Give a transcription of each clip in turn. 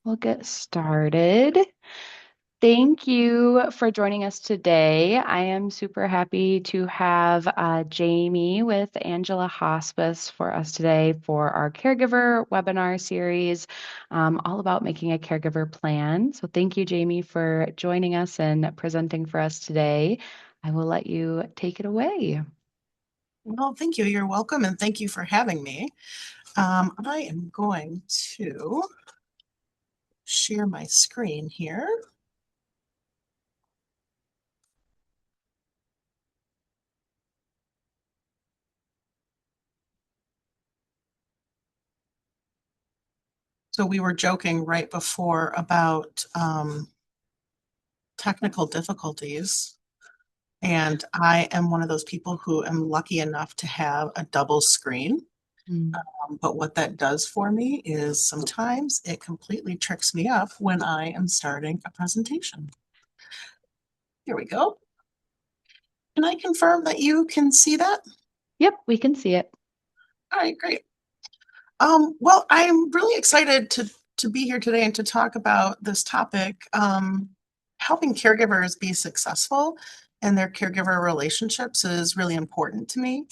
We'll get started. Thank you for joining us today. I am super happy to have Jamie with Angela Hospice for us today for our Caregiver webinar series, all about making a caregiver plan. So thank you, Jamie, for joining us and presenting for us today. I will let you take it away. Well, thank you. You're welcome, and thank you for having me. I am going to share my screen here. So we were joking right before about technical difficulties, and I am one of those people who am lucky enough to have a double screen. Mm. But what that does for me is sometimes it completely tricks me up when I am starting a presentation. Here we go. Can I confirm that you can see that? Yep, we can see it. All right, great. Well, I'm really excited to be here today and to talk about this topic, helping caregivers be successful in their caregiver relationships is really important to me.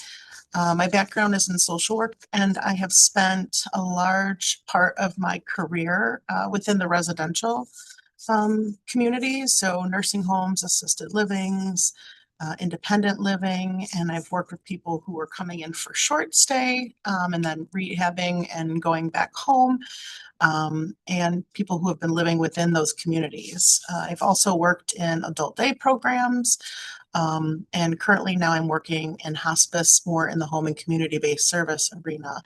My background is in social work, and I have spent a large part of my career within the residential communities, so nursing homes, assisted livings, independent living, and I've worked with people who were coming in for short stay and then rehabbing and going back home, and people who have been living within those communities. I've also worked in adult day programs, and currently now I'm working in hospice more in the home and community-based service arena.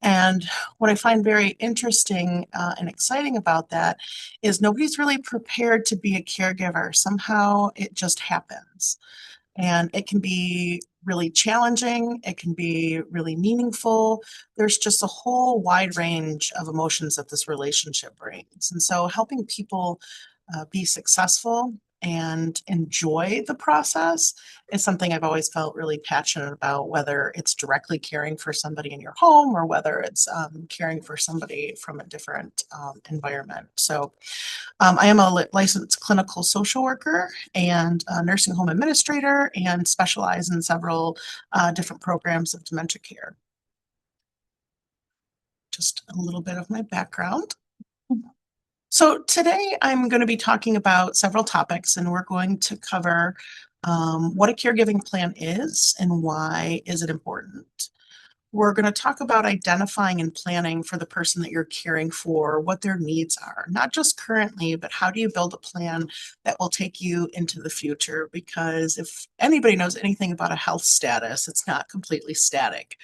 And what I find very interesting and exciting about that is nobody's really prepared to be a caregiver. Somehow it just happens. And it can be really challenging, it can be really meaningful. There's just a whole wide range of emotions that this relationship brings. And so helping people be successful and enjoy the process is something I've always felt really passionate about, whether it's directly caring for somebody in your home or whether it's caring for somebody from a different environment. So I am a licensed clinical social worker and a nursing home administrator and specialize in several different programs of dementia care. Just a little bit of my background. So today I'm going to be talking about several topics, and we're going to cover what a caregiving plan is and why is it important. We're going to talk about identifying and planning for the person that you're caring for, what their needs are, not just currently, but how do you build a plan that will take you into the future? Because if anybody knows anything about a health status, it's not completely static.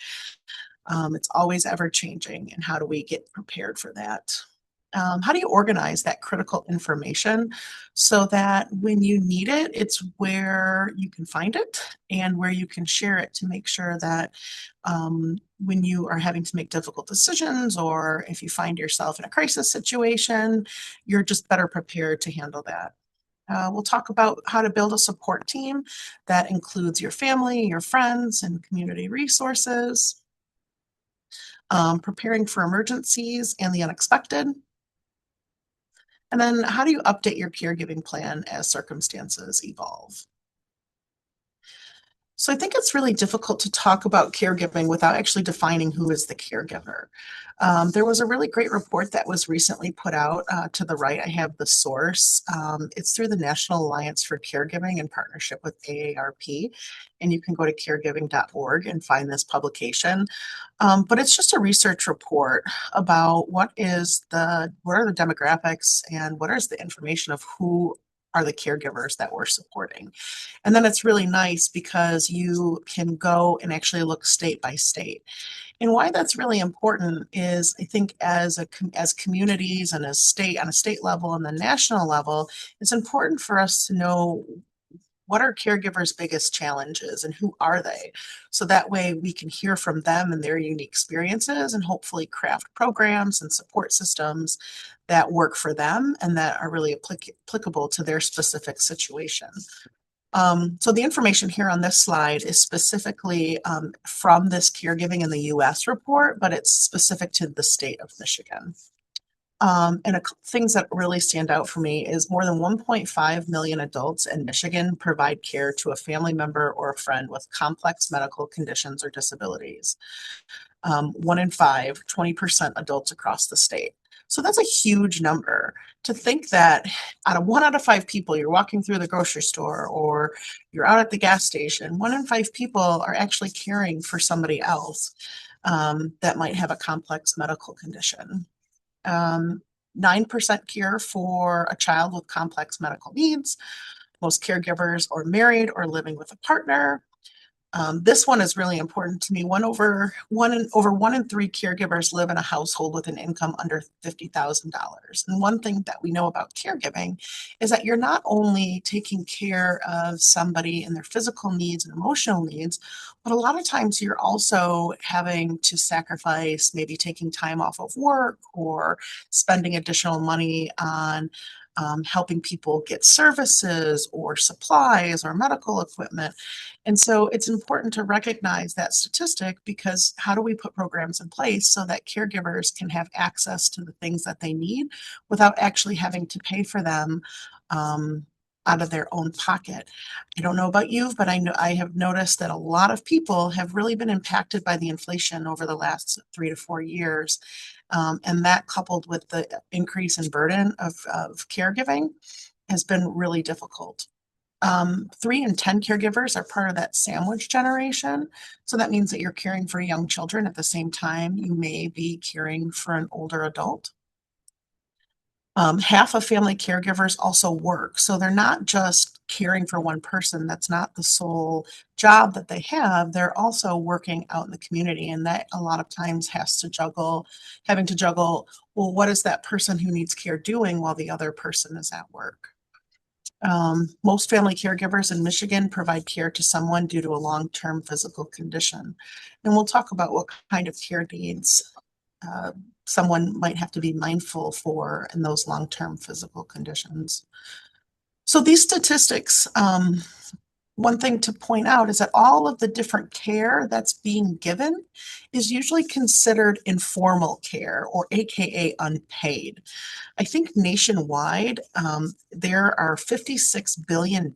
It's always ever changing. And how do we get prepared for that? How do you organize that critical information so that when you need it, it's where you can find it and where you can share it to make sure that when you are having to make difficult decisions or if you find yourself in a crisis situation, you're just better prepared to handle that. We'll talk about how to build a support team that includes your family, your friends, and community resources, preparing for emergencies and the unexpected. And then how do you update your caregiving plan as circumstances evolve? So I think it's really difficult to talk about caregiving without actually defining who is the caregiver. There was a really great report that was recently put out. To the right, I have the source. It's through the National Alliance for Caregiving in partnership with AARP, and you can go to caregiving.org and find this publication. But it's just a research report about what are the demographics and what is the information of who are the caregivers that we're supporting. And then it's really nice because you can go and actually look state by state. And why that's really important is I think as communities and as state on a state level and the national level, it's important for us to know what are caregivers' biggest challenges and who are they? So that way we can hear from them and their unique experiences and hopefully craft programs and support systems that work for them and that are really applicable to their specific situation. So the information here on this slide is specifically from this Caregiving in the US report, but it's specific to the state of Michigan. And a couple things that really stand out for me is more than 1.5 million adults in Michigan provide care to a family member or a friend with complex medical conditions or disabilities. One in five, 20% adults across the state. So that's a huge number to think that out of 1 out of 5 people, you're walking through the grocery store or you're out at the gas station, 1 in 5 people are actually caring for somebody else that might have a complex medical condition. 9% care for a child with complex medical needs. Most caregivers are married or living with a partner. This one is really important to me. Over 1 in 3 caregivers live in a household with an income under $50,000. And one thing that we know about caregiving is that you're not only taking care of somebody and their physical needs and emotional needs, but a lot of times you're also having to sacrifice maybe taking time off of work or spending additional money on helping people get services or supplies or medical equipment. And so it's important to recognize that statistic because how do we put programs in place so that caregivers can have access to the things that they need without actually having to pay for them out of their own pocket? I don't know about you, but I have noticed that a lot of people have really been impacted by the inflation over the last 3 to 4 years. And that coupled with the increase in burden of caregiving has been really difficult. 3 in 10 caregivers are part of that sandwich generation. So that means that you're caring for young children at the same time you may be caring for an older adult. Half of family caregivers also work. So they're not just caring for one person. That's not the sole job that they have. They're also working out in the community. And that a lot of times having to juggle, well, what is that person who needs care doing while the other person is at work? Most family caregivers in Michigan provide care to someone due to a long-term physical condition. And we'll talk about what kind of care needs uh, someone might have to be mindful for in those long-term physical conditions. So these statistics, one thing to point out is that all of the different care that's being given is usually considered informal care or AKA unpaid. I think nationwide, there are $56 billion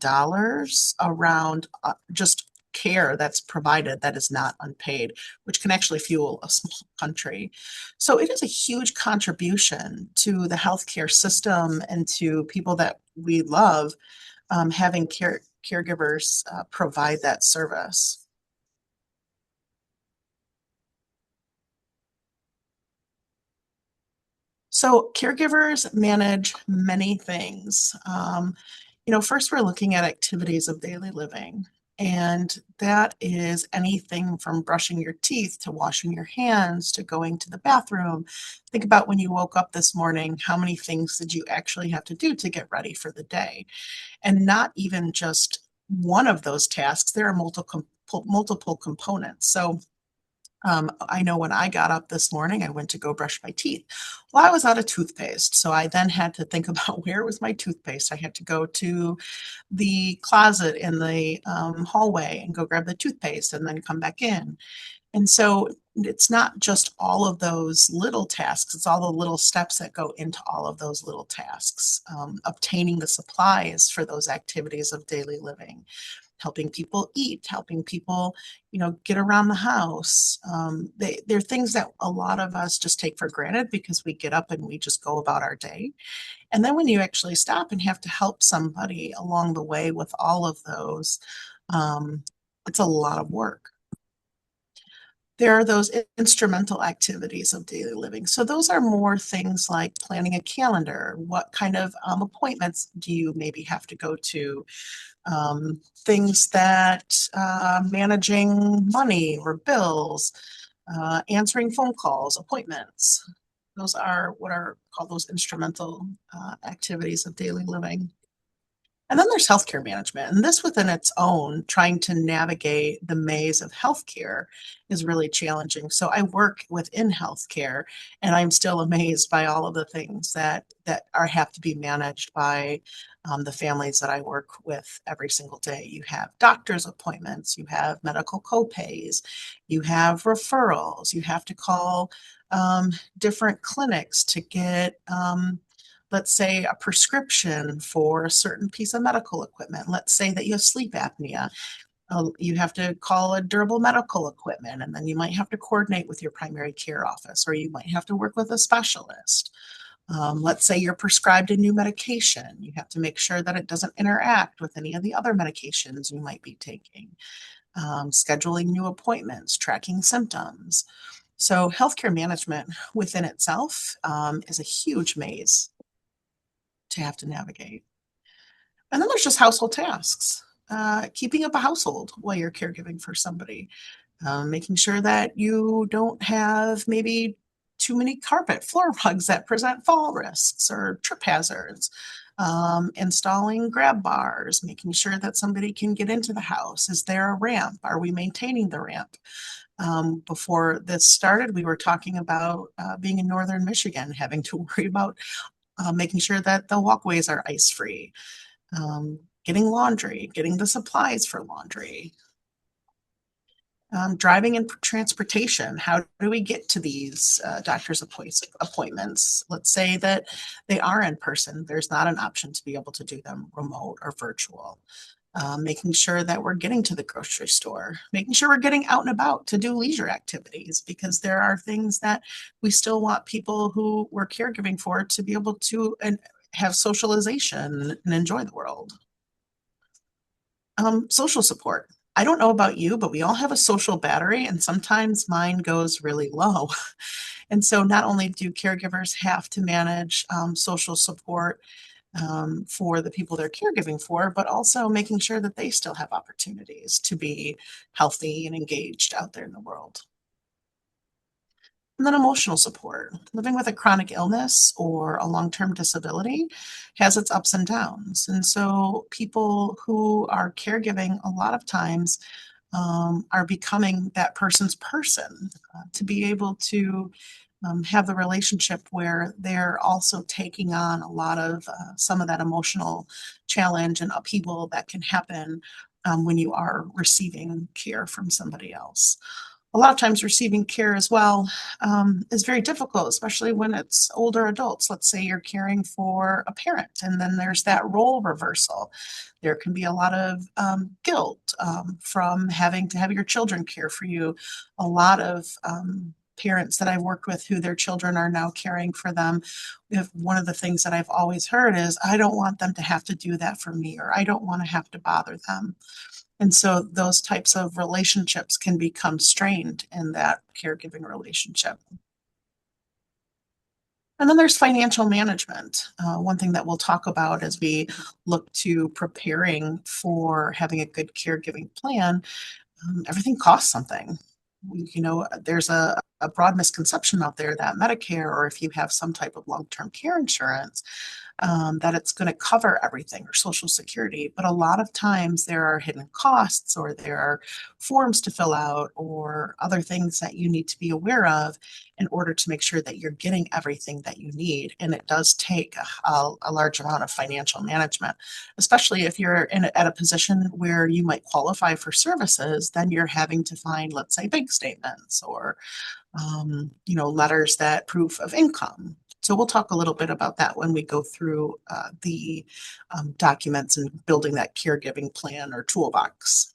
around just care that's provided that is not unpaid, which can actually fuel a small country. So it is a huge contribution to the healthcare system and to people that we love having caregivers provide that service. So caregivers manage many things. First we're looking at activities of daily living, and that is anything from brushing your teeth to washing your hands to going to the bathroom. Think about when you woke up this morning, how many things did you actually have to do to get ready for the day? And not even just one of those tasks, there are multiple components. So I know when I got up this morning, I went to go brush my teeth. Well, I was out of toothpaste. So I then had to think about where was my toothpaste. I had to go to the closet in the hallway and go grab the toothpaste and then come back in. And so it's not just all of those little tasks, it's all the little steps that go into all of those little tasks. Obtaining the supplies for those activities of daily living, helping people eat, helping people, get around the house. They're things that a lot of us just take for granted because we get up and we just go about our day. And then when you actually stop and have to help somebody along the way with all of those, um, it's a lot of work. There are those instrumental activities of daily living. So those are more things like planning a calendar. What kind of appointments do you maybe have to go to? Things that managing money or bills, answering phone calls, appointments. Those are what are called those instrumental activities of daily living. And then there's healthcare management. And this within its own, trying to navigate the maze of healthcare is really challenging. So I work within healthcare and I'm still amazed by all of the things that are have to be managed by the families that I work with every single day. You have doctor's appointments, you have medical copays, you have referrals, you have to call um, different clinics to get let's say a prescription for a certain piece of medical equipment. Let's say that you have sleep apnea. You have to call a durable medical equipment, and then you might have to coordinate with your primary care office, or you might have to work with a specialist. Let's say you're prescribed a new medication. You have to make sure that it doesn't interact with any of the other medications you might be taking. Scheduling new appointments, tracking symptoms. So, healthcare management within itself is a huge maze to have to navigate. And then there's just household tasks, keeping up a household while you're caregiving for somebody, making sure that you don't have maybe too many carpet floor rugs that present fall risks or trip hazards. Installing grab bars, making sure that somebody can get into the house. Is there a ramp? Are we maintaining the ramp? Before this started, we were talking about being in northern Michigan, having to worry about making sure that the walkways are ice free, getting laundry, getting the supplies for laundry, driving and transportation. How do we get to these doctor's appointments? Let's say that they are in person. There's not an option to be able to do them remote or virtual. Making sure that we're getting to the grocery store, making sure we're getting out and about to do leisure activities, because there are things that we still want people who we're caregiving for to be able to and have socialization and enjoy the world. Social support. I don't know about you, but we all have a social battery, and sometimes mine goes really low. And so, not only do caregivers have to manage social support for the people they're caregiving for, but also making sure that they still have opportunities to be healthy and engaged out there in the world. And then emotional support. Living with a chronic illness or a long term disability has its ups and downs. And so, people who are caregiving a lot of times are becoming that person's person to be able to have the relationship where they're also taking on a lot of some of that emotional challenge and upheaval that can happen when you are receiving care from somebody else. A lot of times receiving care as well is very difficult, especially when it's older adults. Let's say you're caring for a parent, and then there's that role reversal. There can be a lot of guilt from having to have your children care for you. A lot of parents that I've worked with who their children are now caring for them, if one of the things that I've always heard is, I don't want them to have to do that for me, or I don't want to have to bother them. And so those types of relationships can become strained in that caregiving relationship. And then there's financial management. One thing that we'll talk about as we look to preparing for having a good caregiving plan, everything costs something. There's a broad misconception out there that Medicare, or if you have some type of long-term care insurance, that it's going to cover everything, or Social Security. But a lot of times there are hidden costs, or there are forms to fill out, or other things that you need to be aware of in order to make sure that you're getting everything that you need. And it does take a large amount of financial management, especially if you're at a position where you might qualify for services. Then you're having to find, let's say, bank statements or letters that proof of income. So we'll talk a little bit about that when we go through the documents and building that caregiving plan or toolbox.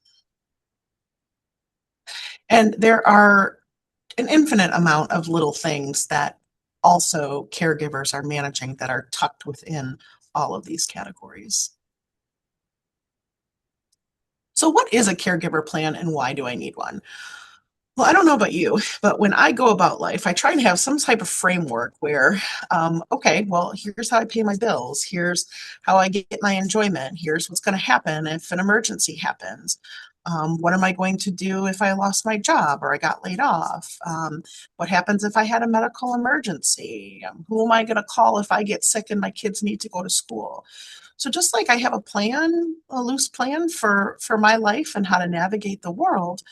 And there are an infinite amount of little things that also caregivers are managing that are tucked within all of these categories. So, what is a caregiver plan and why do I need one? Well, I don't know about you, but when I go about life, I try to have some type of framework where, okay, well, here's how I pay my bills. Here's how I get my enjoyment. Here's what's going to happen if an emergency happens. What am I going to do if I lost my job or I got laid off? What happens if I had a medical emergency? Who am I going to call if I get sick and my kids need to go to school? So just like I have a plan, a loose plan for my life and how to navigate the world,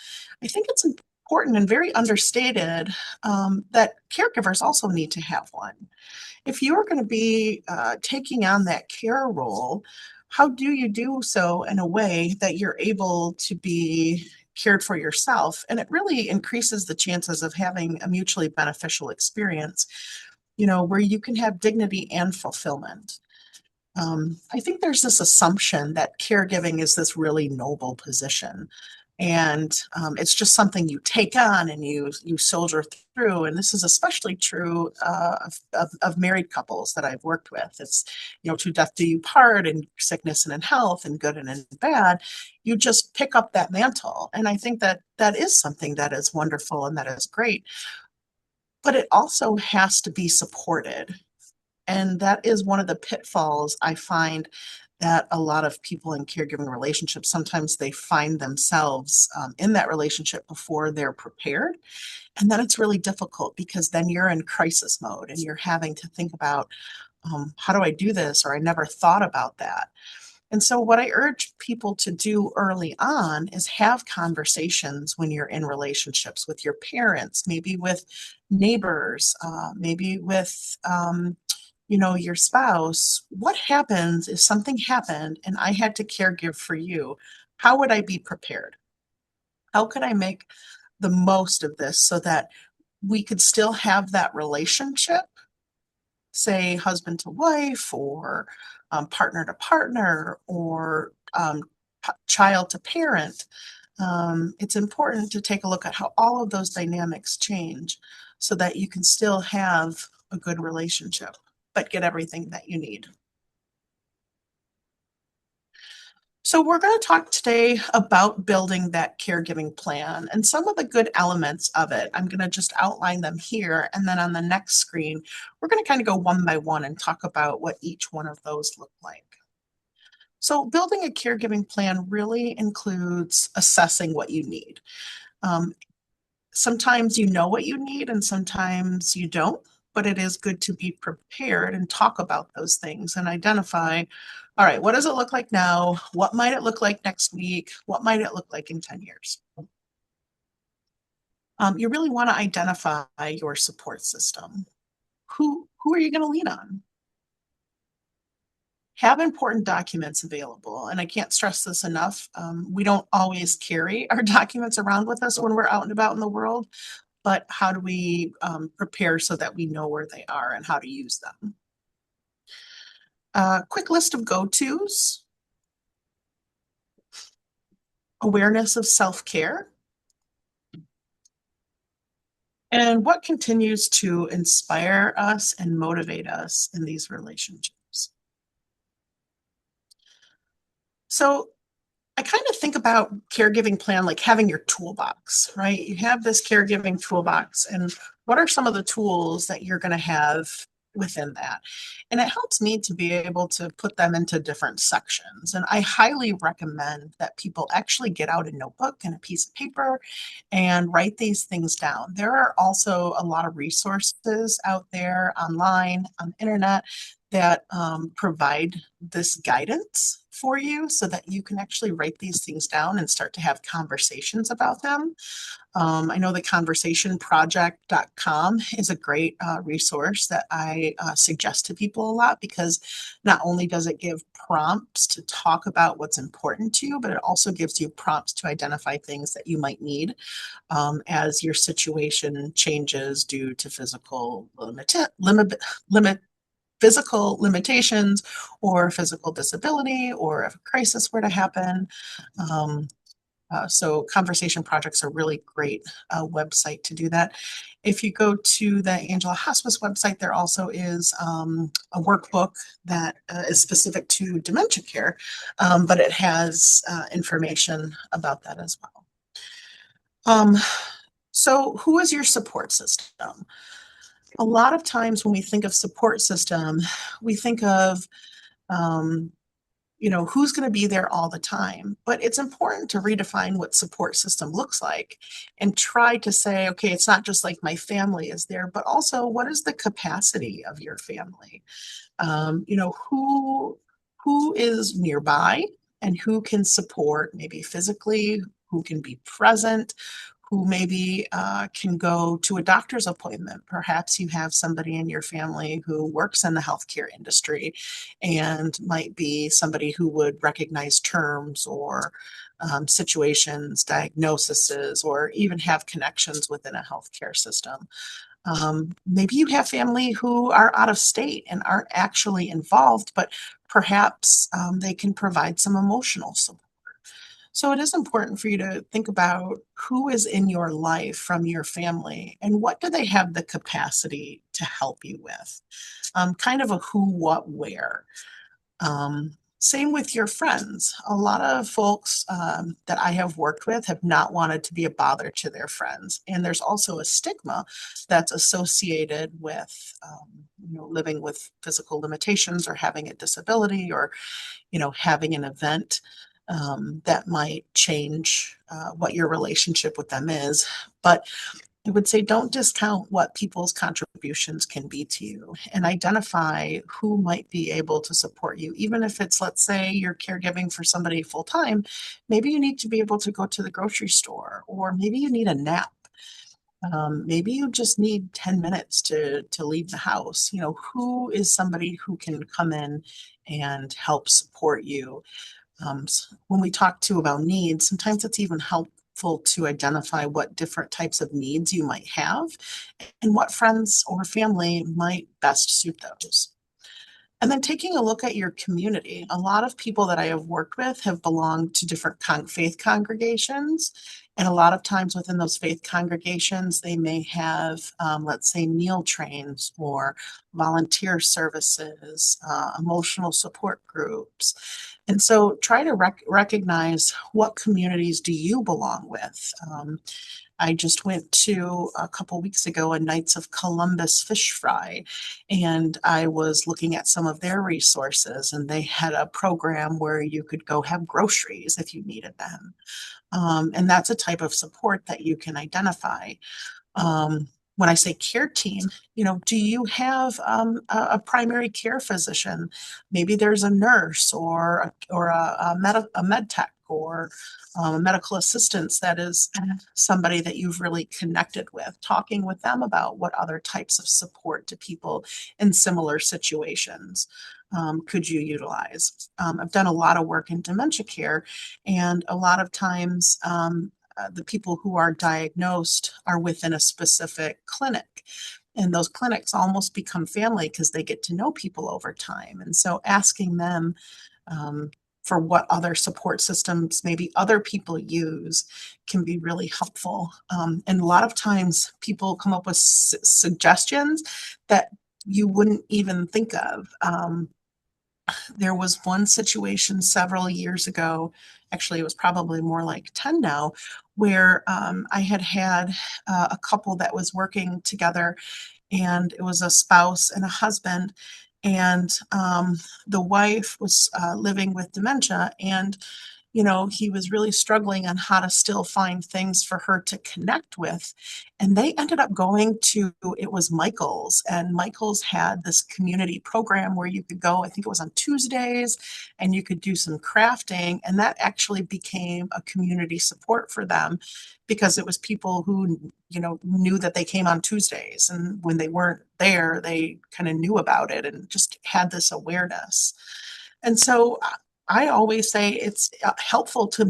I think it's important and very understated that caregivers also need to have one. If you're going to be taking on that care role, how do you do so in a way that you're able to be cared for yourself? And it really increases the chances of having a mutually beneficial experience, where you can have dignity and fulfillment. I think there's this assumption that caregiving is this really noble position. And it's just something you take on and you soldier through. And this is especially true of married couples that I've worked with. It's, to death do you part, and sickness and in health, and good and in bad. You just pick up that mantle. And I think that that is something that is wonderful and that is great. But it also has to be supported, and that is one of the pitfalls I find that a lot of people in caregiving relationships, sometimes they find themselves in that relationship before they're prepared. And then it's really difficult because then you're in crisis mode and you're having to think about, how do I do this? Or I never thought about that. And so, what I urge people to do early on is have conversations when you're in relationships with your parents, maybe with neighbors, maybe with, your spouse. What happens if something happened and I had to caregive for you? How would I be prepared? How could I make the most of this so that we could still have that relationship, say husband to wife, or partner to partner, or child to parent? It's important to take a look at how all of those dynamics change so that you can still have a good relationship, but get everything that you need. So, we're going to talk today about building that caregiving plan and some of the good elements of it. I'm going to just outline them here. And then on the next screen, we're going to kind of go one by one and talk about what each one of those look like. So, building a caregiving plan really includes assessing what you need. Um, Sometimes you know what you need and sometimes you don't, but it is good to be prepared and talk about those things and identify, all right, what does it look like now? What might it look like next week? What might it look like in 10 years? You really want to identify your support system. Who are you going to lean on? Have important documents available. And I can't stress this enough. We don't always carry our documents around with us when we're out and about in the world, but how do we prepare so that we know where they are and how to use them? Quick list of go-tos: awareness of self-care, and what continues to inspire us and motivate us in these relationships. So I kind of think about caregiving plan like having your toolbox, right? You have this caregiving toolbox, and what are some of the tools that you're going to have within that? And it helps me to be able to put them into different sections. And I highly recommend that people actually get out a notebook and a piece of paper and write these things down. There are also a lot of resources out there online, on the internet, that provide this guidance for you so that you can actually write these things down and start to have conversations about them. I know the conversationproject.com is a great resource that I suggest to people a lot, because not only does it give prompts to talk about what's important to you, but it also gives you prompts to identify things that you might need as your situation changes due to physical limitations or physical disability, or if a crisis were to happen. So conversation projects are really great website to do that. If you go to the Angela Hospice website, there also is a workbook that is specific to dementia care, but it has information about that as well. So who is your support system? A lot of times when we think of support system, we think of um, who's going to be there all the time. But it's important to redefine what support system looks like and try to say, okay, it's not just like my family is there, but also what is the capacity of your family? Who is nearby and who can support maybe physically, who can be present, who maybe can go to a doctor's appointment. Perhaps you have somebody in your family who works in the healthcare industry and might be somebody who would recognize terms or situations, diagnoses, or even have connections within a healthcare system. Maybe you have family who are out of state and aren't actually involved, but perhaps they can provide some emotional support. So it is important for you to think about who is in your life from your family and what do they have the capacity to help you with. Kind of a who, what, where. Same with your friends. A lot of folks that I have worked with have not wanted to be a bother to their friends. And there's also a stigma that's associated with living with physical limitations or having a disability or having an event that might change what your relationship with them is. But I would say don't discount what people's contributions can be to you and identify who might be able to support you. Even if it's, let's say, you're caregiving for somebody full time, maybe you need to be able to go to the grocery store, or maybe you need a nap. Maybe you just need 10 minutes to leave the house. Who is somebody who can come in and help support you? When we talk to about needs, sometimes it's even helpful to identify what different types of needs you might have and what friends or family might best suit those. And then taking a look at your community. A lot of people that I have worked with have belonged to different faith congregations. And a lot of times within those faith congregations, they may have, let's say, meal trains or volunteer services, emotional support groups. And so try to recognize what communities do you belong with. I just went to a couple weeks ago a Knights of Columbus fish fry, and I was looking at some of their resources, and they had a program where you could go have groceries if you needed them. And that's a type of support that you can identify. When I say care team, do you have a primary care physician? Maybe there's a nurse or a med tech or a medical assistant that is somebody that you've really connected with, talking with them about what other types of support to people in similar situations could you utilize. I've done a lot of work in dementia care, and a lot of times the people who are diagnosed are within a specific clinic. And those clinics almost become family because they get to know people over time. And so asking them um, for what other support systems maybe other people use can be really helpful. And a lot of times people come up with suggestions that you wouldn't even think of. There was one situation several years ago, actually, it was probably more like 10 now, where I had a couple that was working together, and it was a spouse and a husband. And the wife was living with dementia, and he was really struggling on how to still find things for her to connect with. And they ended up going to, it was Michael's, and Michael's had this community program where you could go, I think it was on Tuesdays, and you could do some crafting. And that actually became a community support for them because it was people who, knew that they came on Tuesdays. And when they weren't there, they kind of knew about it and just had this awareness. And so I always say it's helpful to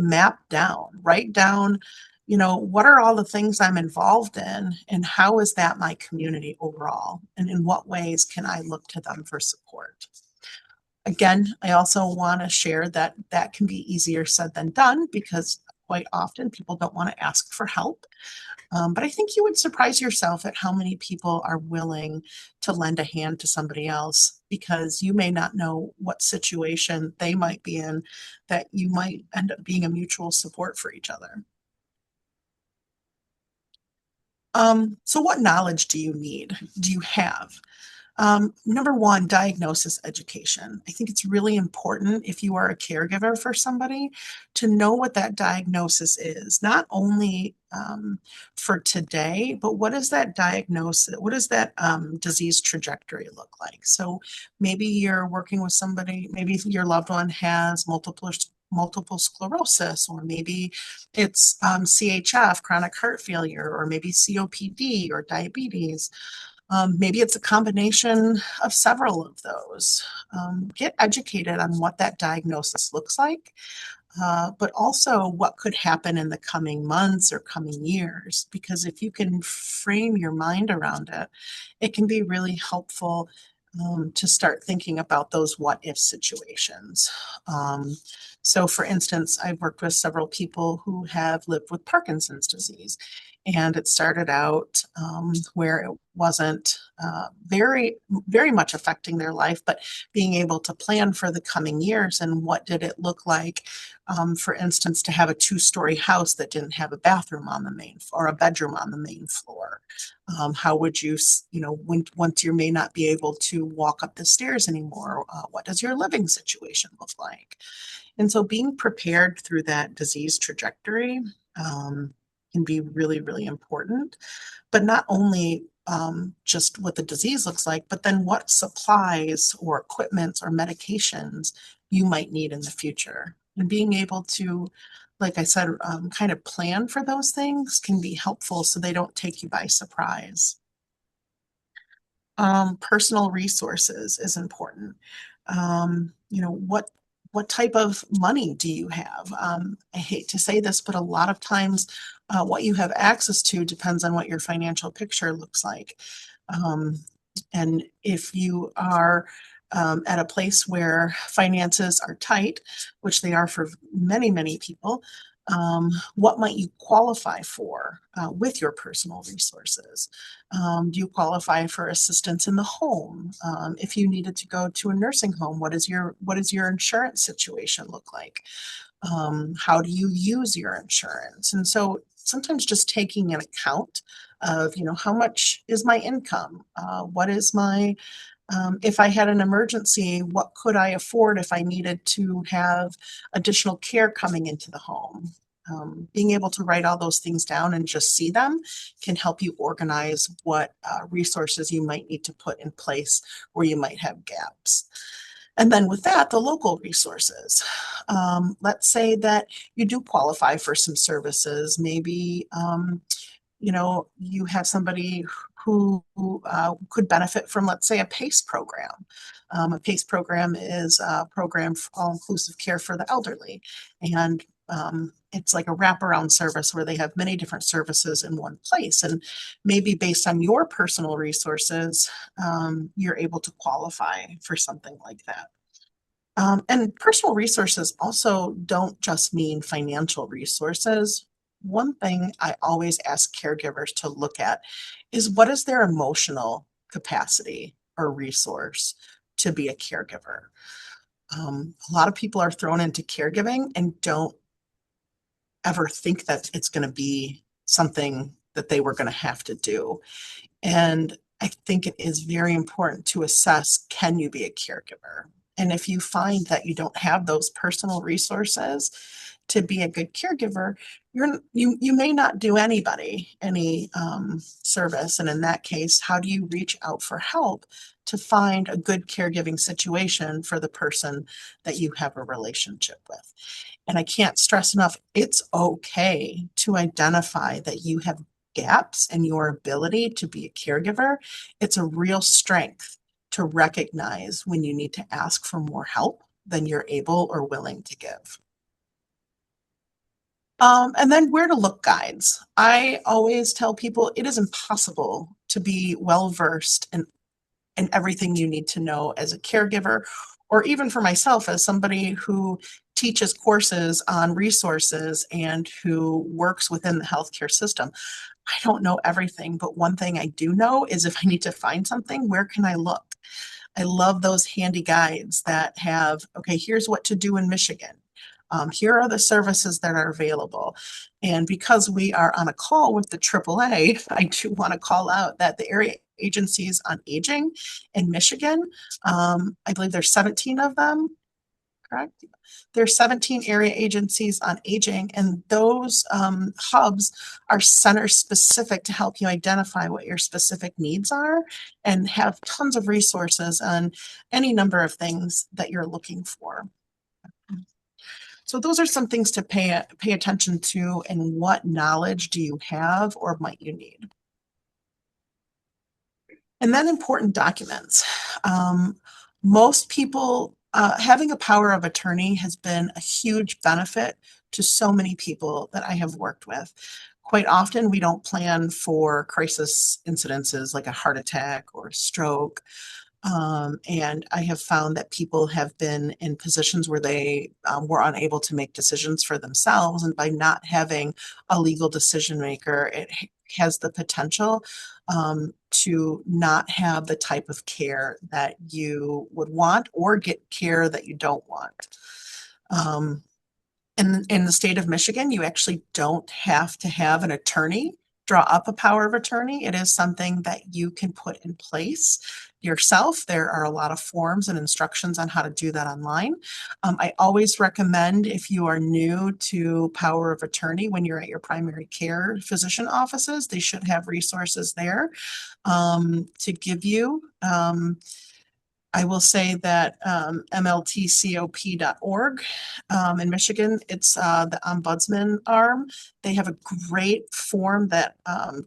write down, what are all the things I'm involved in and how is that my community overall? And in what ways can I look to them for support? Again, I also want to share that that can be easier said than done because quite often people don't want to ask for help. But I think you would surprise yourself at how many people are willing to lend a hand to somebody else because you may not know what situation they might be in that you might end up being a mutual support for each other. So what knowledge do you need? Do you have? Number one, diagnosis education. I think it's really important if you are a caregiver for somebody to know what that diagnosis is, not only for today, but what is that diagnosis? What does that disease trajectory look like? So maybe you're working with somebody, maybe your loved one has multiple sclerosis, or maybe it's CHF, chronic heart failure, or maybe COPD or diabetes. Maybe it's a combination of several of those. Get educated on what that diagnosis looks like, but also what could happen in the coming months or coming years. Because if you can frame your mind around it, it can be really helpful to start thinking about those what if situations. Um, so, for instance, I've worked with several people who have lived with Parkinson's disease. And it started out where it wasn't very much affecting their life, but being able to plan for the coming years and what did it look like, for instance, to have a two-story house that didn't have a bathroom on the main or a bedroom on the main floor. How would you, once you may not be able to walk up the stairs anymore, what does your living situation look like? And so being prepared through that disease trajectory can be really, really important. But not only just what the disease looks like, but then what supplies or equipment or medications you might need in the future. And being able to, like I said, kind of plan for those things can be helpful so they don't take you by surprise. Personal resources is important. What type of money do you have? I hate to say this, but a lot of times what you have access to depends on what your financial picture looks like. Um, and if you are at a place where finances are tight, which they are for many, many people, what might you qualify for with your personal resources? Do you qualify for assistance in the home? If you needed to go to a nursing home, what does your insurance situation look like? How do you use your insurance? And so sometimes just taking an account of, how much is my income? What is my if I had an emergency, what could I afford if I needed to have additional care coming into the home? Being able to write all those things down and just see them can help you organize what resources you might need to put in place where you might have gaps. And then with that, the local resources. Let's say that you do qualify for some services. Maybe you have somebody who could benefit from, let's say, a PACE program. A PACE program is a program for all-inclusive care for the elderly. And it's like a wraparound service where they have many different services in one place. And maybe based on your personal resources, you're able to qualify for something like that. And personal resources also don't just mean financial resources. One thing I always ask caregivers to look at is what is their emotional capacity or resource to be a caregiver. A lot of people are thrown into caregiving and don't ever think that it's going to be something that they were going to have to do. And I think it is very important to assess, can you be a caregiver? And if you find that you don't have those personal resources to be a good caregiver, you may not do anybody any service. And in that case, how do you reach out for help to find a good caregiving situation for the person that you have a relationship with? And I can't stress enough, it's okay to identify that you have gaps in your ability to be a caregiver. It's a real strength to recognize when you need to ask for more help than you're able or willing to give. And then where to look guides. I always tell people it is impossible to be well versed in everything you need to know as a caregiver, or even for myself as somebody who teaches courses on resources and who works within the healthcare system. I don't know everything, but one thing I do know is if I need to find something, where can I look? I love those handy guides that have, okay, here's what to do in Michigan. Here are the services that are available. And because we are on a call with the AAA, I do want to call out that the area agencies on aging in Michigan. I believe there's 17 of them, correct? There's 17 area agencies on aging, and those hubs are center specific to help you identify what your specific needs are and have tons of resources on any number of things that you're looking for. So those are some things to pay attention to, and what knowledge do you have or might you need? And then important documents. Most people, having a power of attorney has been a huge benefit to so many people that I have worked with. Quite often, we don't plan for crisis incidences like a heart attack or a stroke. And I have found that people have been in positions where they were unable to make decisions for themselves. And by not having a legal decision maker, it has the potential to not have the type of care that you would want or get care that you don't want. Um, in the state of Michigan, you actually don't have to have an attorney draw up a power of attorney. It is something that you can put in place yourself. There are a lot of forms and instructions on how to do that online. I always recommend, if you are new to power of attorney, when you're at your primary care physician offices, they should have resources there to give you. I will say that mltcop.org in Michigan, it's the ombudsman arm. They have a great form that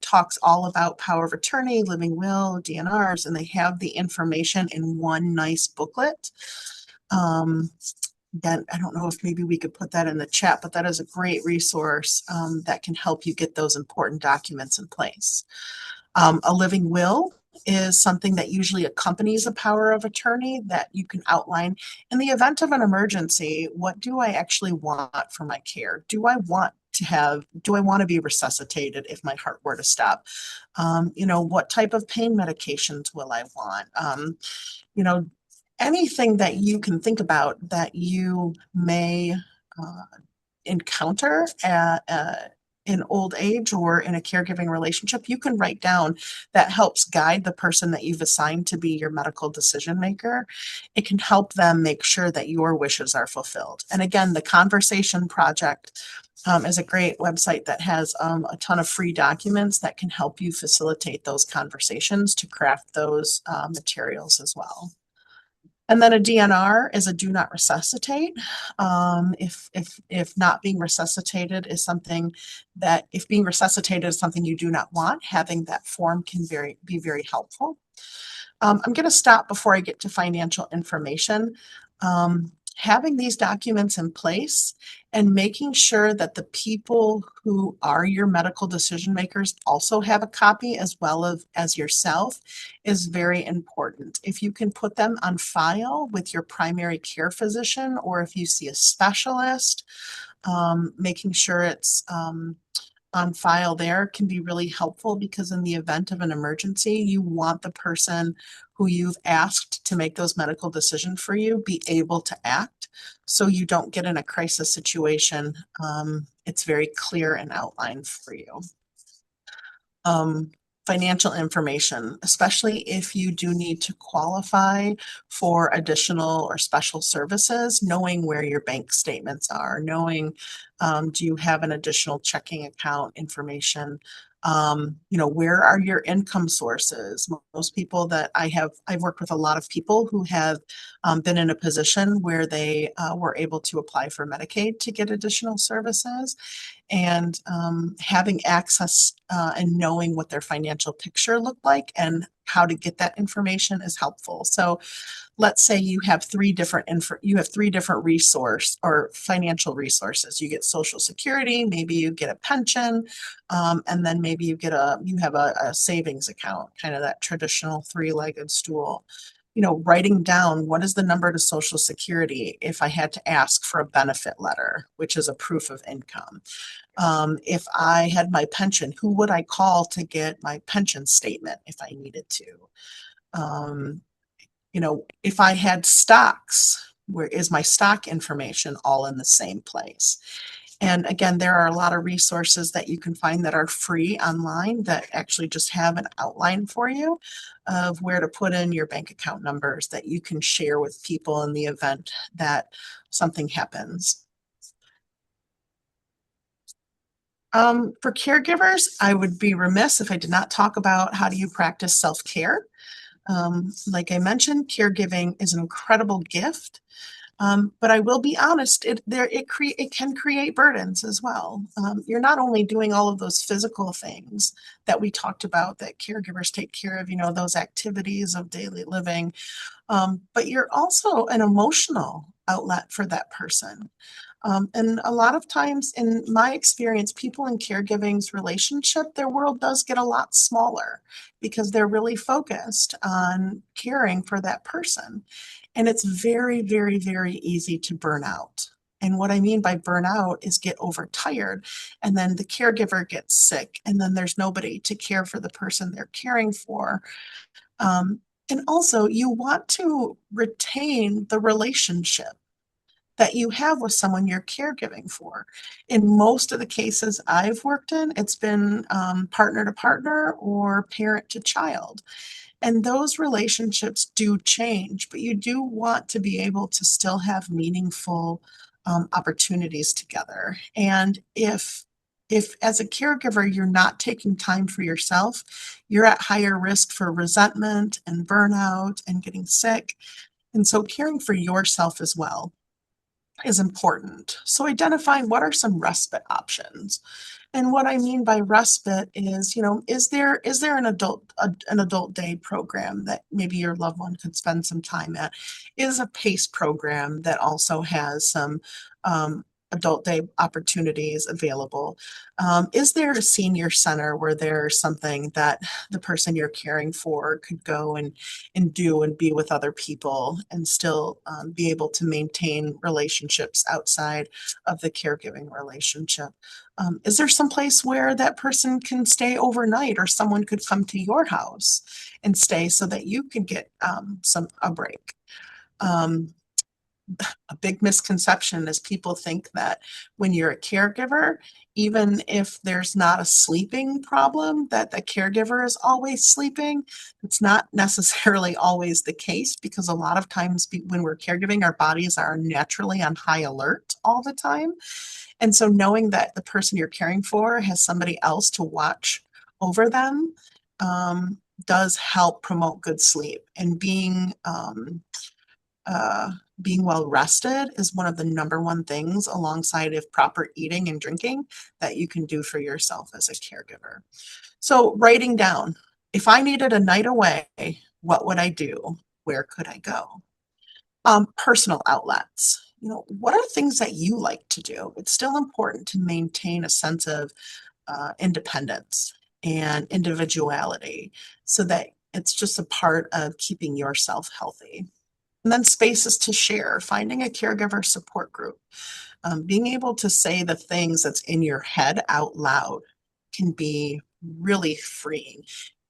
talks all about power of attorney, living will, DNRs, and they have the information in one nice booklet. Again, I don't know if maybe we could put that in the chat, but that is a great resource that can help you get those important documents in place. A living will is something that usually accompanies a power of attorney that you can outline. In the event of an emergency, what do I actually want for my care? Do I want to be resuscitated if my heart were to stop? What type of pain medications will I want? You know, anything that you can think about that you may encounter in old age or in a caregiving relationship, you can write down that helps guide the person that you've assigned to be your medical decision maker. It can help them make sure that your wishes are fulfilled. And again, the Conversation Project is a great website that has a ton of free documents that can help you facilitate those conversations to craft those materials as well. And then a DNR is a do not resuscitate. If not being resuscitated is something that, if being resuscitated is something you do not want, having that form can be very helpful. I'm going to stop before I get to financial information. Having these documents in place and making sure that the people who are your medical decision makers also have a copy as well as yourself is very important. If you can put them on file with your primary care physician, or if you see a specialist, making sure it's on file there can be really helpful, because in the event of an emergency, you want the person who you've asked to make those medical decisions for you be able to act, so you don't get in a crisis situation. It's very clear and outlined for you. Financial information, especially if you do need to qualify for additional or special services, knowing where your bank statements are, knowing do you have an additional checking account information, where are your income sources? Most people that I've worked with a lot of people who have been in a position where they were able to apply for Medicaid to get additional services, and having access and knowing what their financial picture looked like and how to get that information is helpful. So let's say you have three different resource or financial resources. You get Social Security, maybe you get a pension, and then maybe you have a savings account, kind of that traditional three-legged stool. Writing down, what is the number to Social Security if I had to ask for a benefit letter, which is a proof of income. If I had my pension, who would I call to get my pension statement if I needed to? If I had stocks, where is my stock information all in the same place? And again, there are a lot of resources that you can find that are free online that actually just have an outline for you of where to put in your bank account numbers that you can share with people in the event that something happens. For caregivers, I would be remiss if I did not talk about how do you practice self-care. Like I mentioned, caregiving is an incredible gift. But I will be honest, it can create burdens as well. You're not only doing all of those physical things that we talked about that caregivers take care of, those activities of daily living, but you're also an emotional outlet for that person. And a lot of times, in my experience, people in caregiving's relationship, their world does get a lot smaller because they're really focused on caring for that person. And it's very, very, very easy to burn out. And what I mean by burnout is get overtired, and then the caregiver gets sick, and then there's nobody to care for the person they're caring for. Um, and also, you want to retain the relationship that you have with someone you're caregiving for. In most of the cases I've worked in, it's been partner to partner or parent to child. And those relationships do change, but you do want to be able to still have meaningful opportunities together. And if as a caregiver you're not taking time for yourself, you're at higher risk for resentment and burnout and getting sick. And so caring for yourself as well is important. So identifying what are some respite options. And what I mean by respite is, is there an adult day program that maybe your loved one could spend some time at? Is a PACE program that also has some adult day opportunities available? Is there a senior center where there's something that the person you're caring for could go and do and be with other people and still be able to maintain relationships outside of the caregiving relationship? Is there some place where that person can stay overnight, or someone could come to your house and stay so that you could get a break? Um, a big misconception is people think that when you're a caregiver, even if there's not a sleeping problem, that the caregiver is always sleeping. It's not necessarily always the case, because a lot of times when we're caregiving, our bodies are naturally on high alert all the time. And so knowing that the person you're caring for has somebody else to watch over them does help promote good sleep. And uh, being well rested is one of the number one things, alongside of proper eating and drinking, that you can do for yourself as a caregiver. So writing down, if I needed a night away, what would I do? Where could I go? Personal outlets. What are things that you like to do? It's still important to maintain a sense of independence and individuality so that it's just a part of keeping yourself healthy. And then spaces to share, finding a caregiver support group, being able to say the things that's in your head out loud can be really freeing.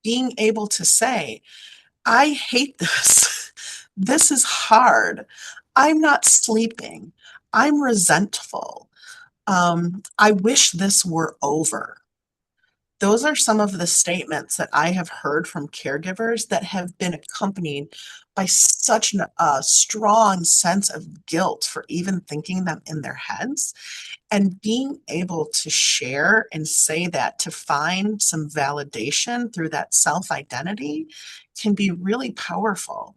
Being able to say, I hate this. This is hard. I'm not sleeping. I'm resentful. I wish this were over. Those are some of the statements that I have heard from caregivers that have been accompanied by such a strong sense of guilt for even thinking them in their heads. And being able to share and say that to find some validation through that self identity can be really powerful.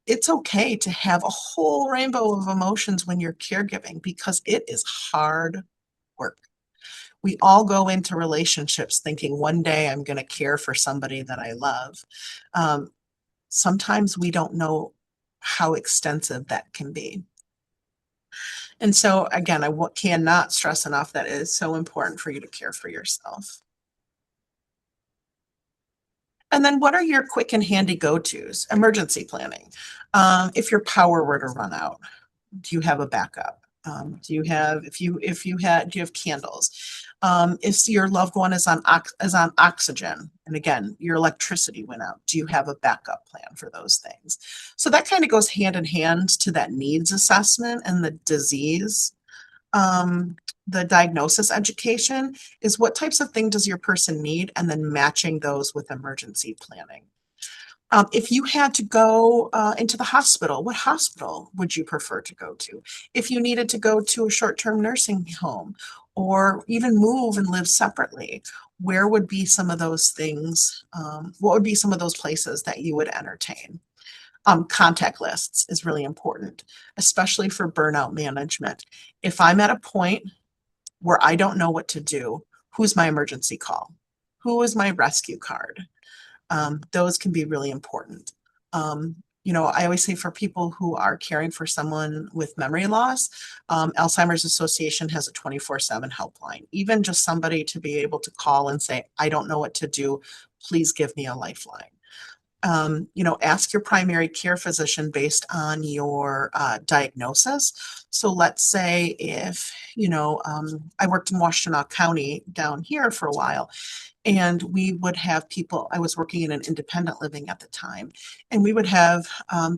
It's okay to have a whole rainbow of emotions when you're caregiving, because it is hard work. We all go into relationships thinking one day I'm going to care for somebody that I love. Um, Sometimes we don't know how extensive that can be. And so, again, cannot stress enough that it is so important for you to care for yourself. And then, what are your quick and handy go tos? Emergency planning. If your power were to run out, do you have a backup? Do you have if you had do you have candles? If your loved one is on oxygen, and again your electricity went out, do you have a backup plan for those things? So that kind of goes hand in hand to that needs assessment and the disease. the diagnosis education is what types of things does your person need, and then matching those with emergency planning. If you had to go into the hospital, what hospital would you prefer to go to? If you needed to go to a short-term nursing home or even move and live separately, where would be some of those things? What would be some of those places that you would entertain? Contact lists is really important, especially for burnout management. If I'm at a point where I don't know what to do, who's my emergency call? Who is my rescue card? Those can be really important. I always say for people who are caring for someone with memory loss, Alzheimer's Association has a 24/7 helpline. Even just somebody to be able to call and say, I don't know what to do, please give me a lifeline. Ask your primary care physician based on your diagnosis. So let's say if, I worked in Washtenaw County down here for a while, and we would have people, I was working in an independent living at the time, and we would have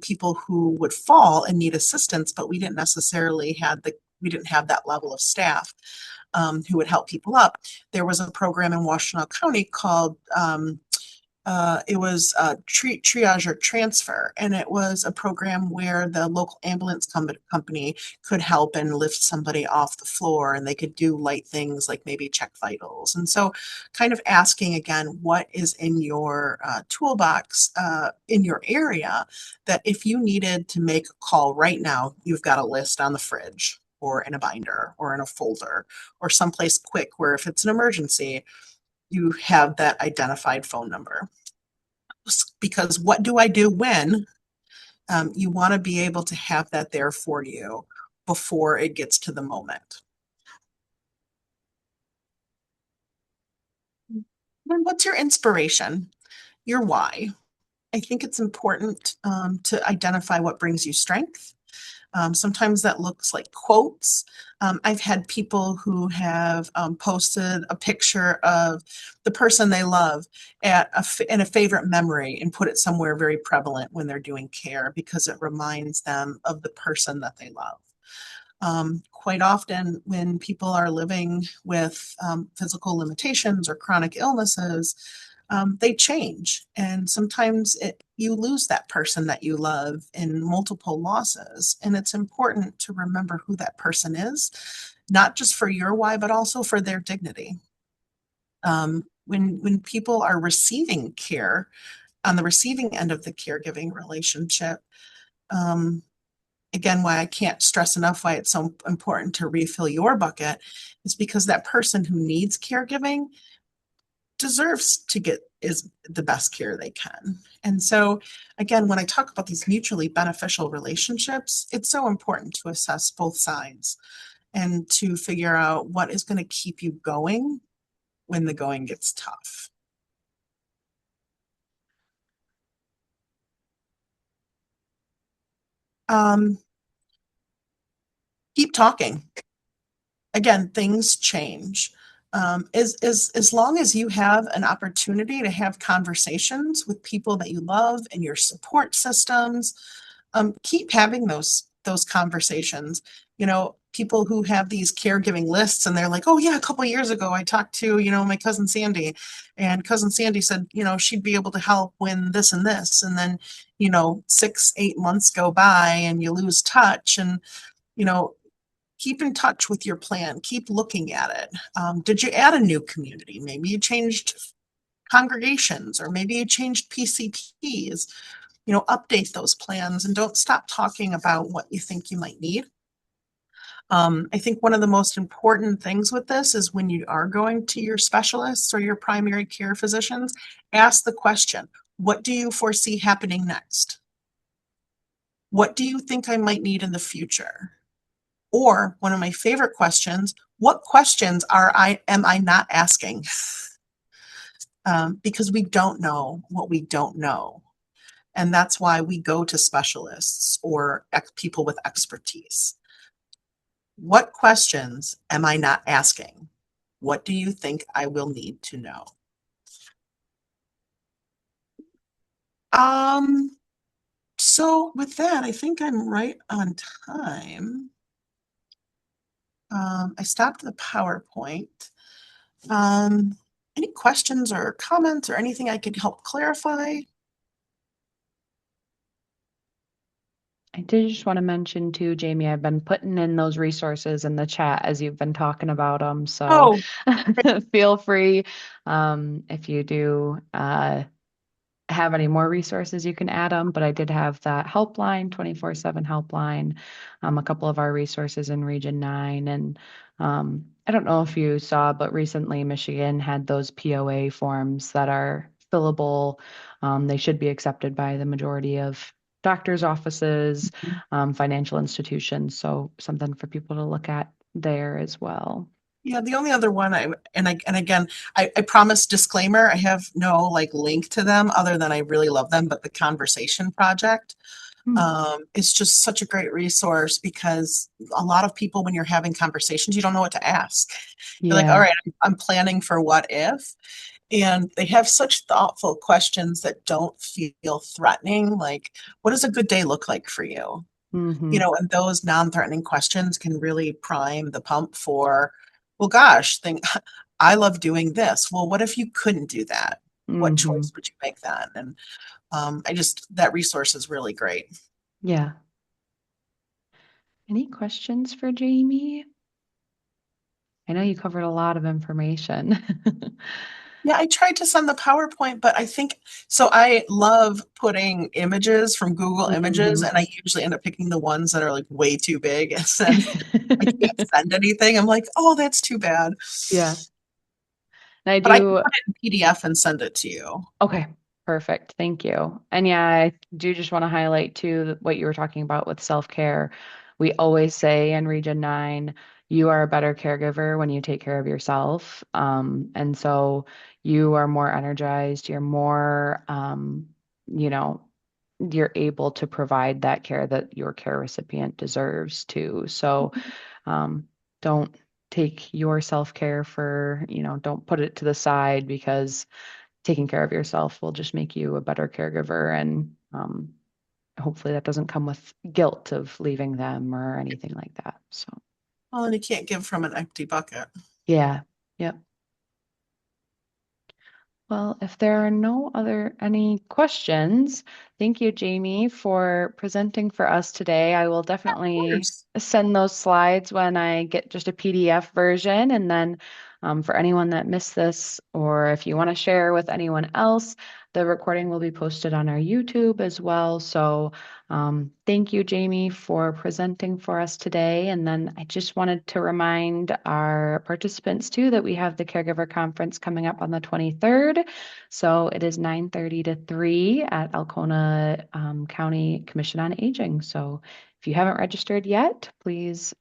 people who would fall and need assistance, but we didn't have that level of staff who would help people up. There was a program in Washtenaw County called it was triage or transfer, and it was a program where the local ambulance company could help and lift somebody off the floor, and they could do light things like maybe check vitals. And so, kind of asking again, what is in your toolbox in your area that if you needed to make a call right now, you've got a list on the fridge or in a binder or in a folder or someplace quick where if it's an emergency, you have that identified phone number. Because what do I do when you want to be able to have that there for you before it gets to the moment? And what's your inspiration? Your why? I think it's important to identify what brings you strength. Sometimes that looks like quotes. I've had people who have posted a picture of the person they love in a favorite memory and put it somewhere very prevalent when they're doing care because it reminds them of the person that they love. Quite often, when people are living with physical limitations or chronic illnesses, they change. And sometimes you lose that person that you love in multiple losses. And it's important to remember who that person is, not just for your why, but also for their dignity. When people are receiving care on the receiving end of the caregiving relationship, um, again, why I can't stress enough why it's so important to refill your bucket is because that person who needs caregiving deserves to get is the best care they can. And so again, when I talk about these mutually beneficial relationships, it's so important to assess both sides and to figure out what is going to keep you going when the going gets tough. Um, keep talking. Again, things change. As long as you have an opportunity to have conversations with people that you love and your support systems, keep having those conversations. People who have these caregiving lists and they're like, oh yeah, a couple of years ago I talked to, my cousin Sandy, and cousin Sandy said, she'd be able to help when this and this. And then, 6, 8 months go by and you lose touch. And, you know, keep in touch with your plan, keep looking at it. Did you add a new community? Maybe you changed congregations, or maybe you changed PCPs. Update those plans and don't stop talking about what you think you might need. I think one of the most important things with this is when you are going to your specialists or your primary care physicians, ask the question, what do you foresee happening next? What do you think I might need in the future? Or one of my favorite questions, what questions am I not asking? Because we don't know what we don't know. And that's why we go to specialists or people with expertise. What questions am I not asking? What do you think I will need to know? Um, so with that, I think I'm right on time. I stopped the PowerPoint. Um, any questions or comments or anything I could help clarify? I did just want to mention too, Jamie, I've been putting in those resources in the chat as you've been talking about them. So Oh, feel free if you do have any more resources, you can add them. But I did have that helpline, 24/7 helpline, a couple of our resources in Region 9. And I don't know if you saw, but recently Michigan had those POA forms that are fillable. They should be accepted by the majority of doctors' offices, financial institutions. So something for people to look at there as well. yeah, the only other one and again, I promise disclaimer, I have no like link to them other than I really love them, but the Conversation Project Hmm. is just such a great resource because a lot of people, when you're having conversations, you don't know what to ask. You're like, all Yeah. right, I'm planning for what if, and they have such thoughtful questions that don't feel threatening. Like, what does a good day look like for you? Mm-hmm. And those non-threatening questions can really prime the pump for, well, gosh, think I love doing this. Well, what if you couldn't do that? What Mm-hmm. choice would you make then? And I just that resource is really great. Yeah. Any questions for Jamie? I know you covered a lot of information. Yeah, I tried to send the PowerPoint, but I think so. I love putting images from Google Images, Hmm. and I usually end up picking the ones that are like way too big, and then I can't send anything. I'm like, oh, that's too bad. Yeah. And I But I can do. put it in PDF and send it to you. Okay, perfect. Thank you. And yeah, I do just want to highlight too what you were talking about with self-care. We always say in Region 9, you are a better caregiver when you take care of yourself. And so you are more energized, you're more, you know, you're able to provide that care that your care recipient deserves too. So um, don't take your self-care for, don't put it to the side because taking care of yourself will just make you a better caregiver. And hopefully that doesn't come with guilt of leaving them or anything like that. So, Well, and you can't give from an empty bucket. yeah. Yep. Well, if there are no other any questions, thank you, Jamie, for presenting for us today. I will Of definitely course. send those slides when I get just a PDF version. And then for anyone that missed this, or if you want to share with anyone else, the recording will be posted on our YouTube as well. So thank you, Jamie, for presenting for us today. And then I just wanted to remind our participants too that we have the Caregiver Conference coming up on the 23rd. So it is 9:30 to 3 at Alcona County Commission on Aging. So if you haven't registered yet, please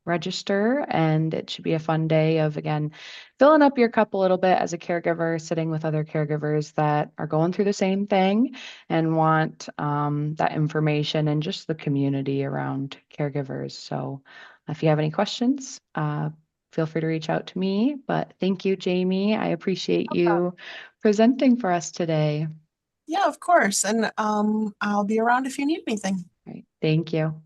register, and it should be a fun day of, again, filling up your cup a little bit as a caregiver, sitting with other caregivers that are going through the same thing and want that information and just the community around caregivers. So if you have any questions, feel free to reach out to me. But thank you, Jamie. I appreciate you presenting for us today. Yeah, of course. And I'll be around if you need anything. All right. Thank you.